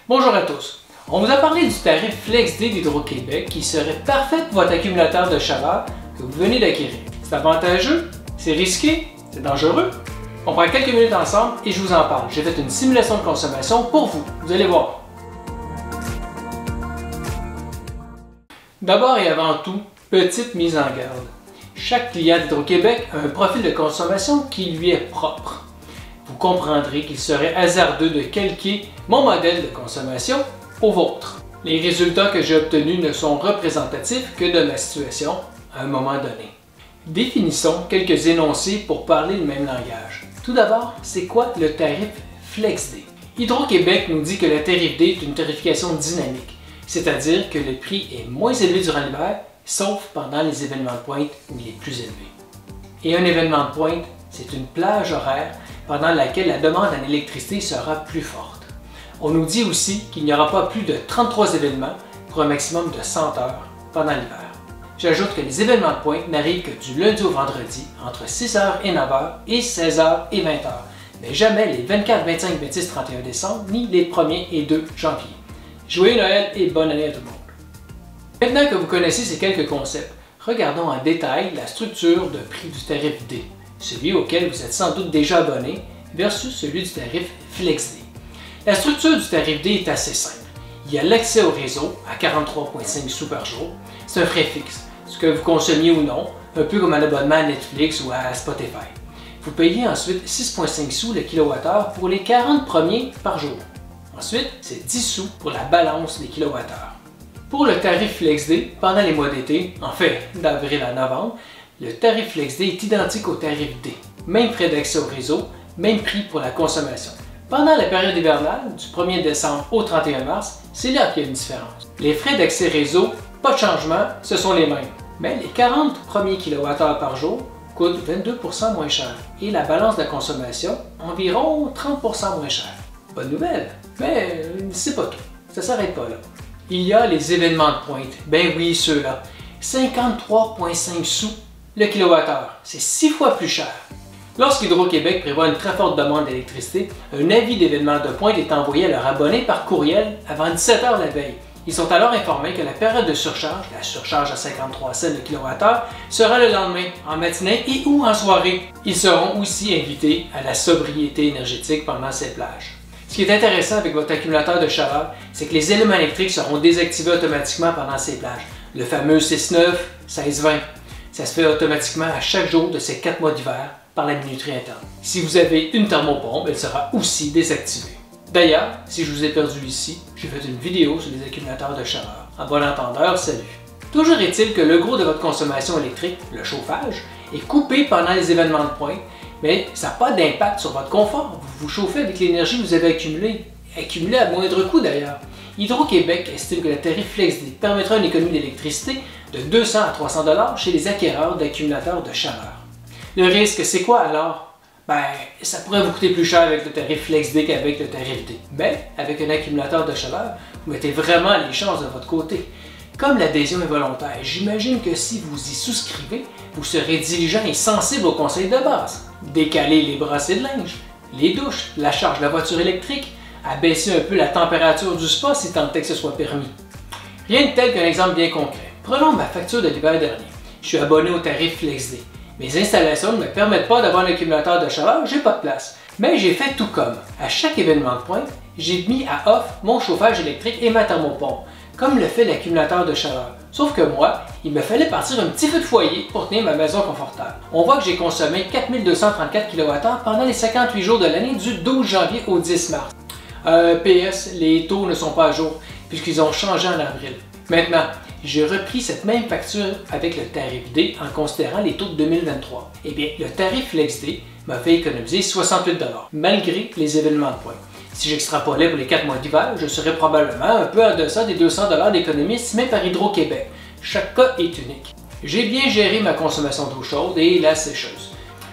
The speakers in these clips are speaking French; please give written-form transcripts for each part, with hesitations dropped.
Bonjour à tous. On vous a parlé du tarif FlexD d'Hydro-Québec qui serait parfait pour votre accumulateur de chaleur que vous venez d'acquérir. C'est avantageux? C'est risqué? C'est dangereux? On prend quelques minutes ensemble et je vous en parle. J'ai fait une simulation de consommation pour vous. Vous allez voir. D'abord et avant tout, petite mise en garde. Chaque client d'Hydro-Québec a un profil de consommation qui lui est propre. Vous comprendrez qu'il serait hasardeux de calquer mon modèle de consommation au vôtre. Les résultats que j'ai obtenus ne sont représentatifs que de ma situation à un moment donné. Définissons quelques énoncés pour parler le même langage. Tout d'abord, c'est quoi le tarif FlexD? Hydro-Québec nous dit que le tarif D est une tarification dynamique, c'est-à-dire que le prix est moins élevé durant l'hiver, sauf pendant les événements de pointe où il est plus élevé. Et un événement de pointe, c'est une plage horaire pendant laquelle la demande en électricité sera plus forte. On nous dit aussi qu'il n'y aura pas plus de 33 événements pour un maximum de 100 heures pendant l'hiver. J'ajoute que les événements de pointe n'arrivent que du lundi au vendredi entre 6h et 9h et 16h et 20h, mais jamais les 24, 25, 26, 31 décembre ni les 1er et 2 janvier. Joyeux Noël et bonne année à tout le monde! Maintenant que vous connaissez ces quelques concepts, regardons en détail la structure de prix du tarif D, celui auquel vous êtes sans doute déjà abonné, versus celui du tarif FlexD. La structure du tarif D est assez simple. Il y a l'accès au réseau à 43,5 sous par jour. C'est un frais fixe, ce que vous consommiez ou non, un peu comme un abonnement à Netflix ou à Spotify. Vous payez ensuite 6,5 sous le kilowattheure pour les 40 premiers par jour. Ensuite, c'est 10 sous pour la balance des kilowattheures. Pour le tarif FlexD, pendant les mois d'été, en fait d'avril à novembre, le tarif FlexD est identique au tarif D. Même frais d'accès au réseau, même prix pour la consommation. Pendant la période hivernale, du 1er décembre au 31 mars, c'est là qu'il y a une différence. Les frais d'accès réseau, pas de changement, ce sont les mêmes. Mais les 40 premiers kWh par jour coûtent 22% moins cher et la balance de la consommation, environ 30% moins cher. Bonne nouvelle, mais c'est pas tout. Ça s'arrête pas là. Il y a les événements de pointe. Ben oui, ceux-là. 53,5 sous le kilowattheure. C'est 6 fois plus cher. Lorsqu'Hydro-Québec prévoit une très forte demande d'électricité, un avis d'événement de pointe est envoyé à leurs abonnés par courriel avant 17 h la veille. Ils sont alors informés que la période de surcharge, la surcharge à 53 cents le kilowattheure, sera le lendemain, en matinée et ou en soirée. Ils seront aussi invités à la sobriété énergétique pendant ces plages. Ce qui est intéressant avec votre accumulateur de chaleur, c'est que les éléments électriques seront désactivés automatiquement pendant ces plages. Le fameux 6-9, 16-20. Ça se fait automatiquement à chaque jour de ces 4 mois d'hiver par la minuterie interne. Si vous avez une thermopompe, elle sera aussi désactivée. D'ailleurs, si je vous ai perdu ici, j'ai fait une vidéo sur les accumulateurs de chaleur. En bon entendeur, salut! Toujours est-il que le gros de votre consommation électrique, le chauffage, est coupé pendant les événements de pointe, mais ça n'a pas d'impact sur votre confort. Vous vous chauffez avec l'énergie que vous avez accumulée à moindre coût d'ailleurs. Hydro-Québec estime que le tarif FlexD permettra une économie d'électricité de 200 à 300 $ chez les acquéreurs d'accumulateurs de chaleur. Le risque, c'est quoi alors? Ben, ça pourrait vous coûter plus cher avec le tarif FlexD qu'avec le tarif D. Mais avec un accumulateur de chaleur, vous mettez vraiment les chances de votre côté. Comme l'adhésion est volontaire, j'imagine que si vous y souscrivez, vous serez diligent et sensible aux conseils de base. Décaler les brassées de linge, les douches, la charge de la voiture électrique, abaisser un peu la température du spa si tant est que ce soit permis. Rien de tel qu'un exemple bien concret. Prenons ma facture de l'hiver dernier. Je suis abonné au tarif FlexD. Mes installations ne me permettent pas d'avoir un accumulateur de chaleur, j'ai pas de place. Mais j'ai fait tout comme. À chaque événement de pointe, j'ai mis à off mon chauffage électrique et ma thermopompe, comme le fait l'accumulateur de chaleur. Sauf que moi, il me fallait partir un petit feu de foyer pour tenir ma maison confortable. On voit que j'ai consommé 4234 kWh pendant les 58 jours de l'année du 12 janvier au 10 mars. PS, les taux ne sont pas à jour, puisqu'ils ont changé en avril. Maintenant, j'ai repris cette même facture avec le tarif D en considérant les taux de 2023. Eh bien, le tarif FlexD m'a fait économiser 68 $, malgré les événements de pointe. Si j'extrapolais pour les 4 mois d'hiver, je serais probablement un peu en deçà des 200 $ d'économie estimés par Hydro-Québec. Chaque cas est unique. J'ai bien géré ma consommation d'eau chaude et la sécheuse.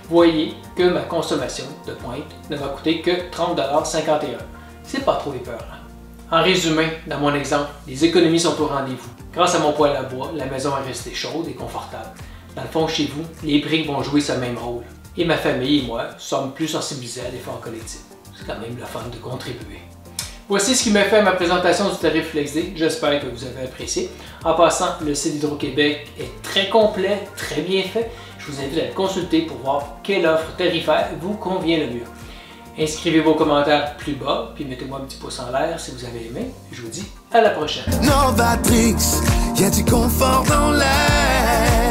Voyez que ma consommation de pointe ne m'a coûté que 30,51 $. C'est pas trop épeurant. En résumé, dans mon exemple, les économies sont au rendez-vous. Grâce à mon poêle à bois, la maison est restée chaude et confortable. Dans le fond, chez vous, les briques vont jouer ce même rôle. Et ma famille et moi sommes plus sensibilisés à l'effort collectif. C'est quand même le fun de contribuer. Voici ce qui m'a fait ma présentation du tarif FlexD. J'espère que vous avez apprécié. En passant, le site d'Hydro-Québec est très complet, très bien fait. Je vous invite à le consulter pour voir quelle offre tarifaire vous convient le mieux. Inscrivez vos commentaires plus bas, puis mettez-moi un petit pouce en l'air si vous avez aimé. Je vous dis à la prochaine. Novatrix, y a du confort dans l'air.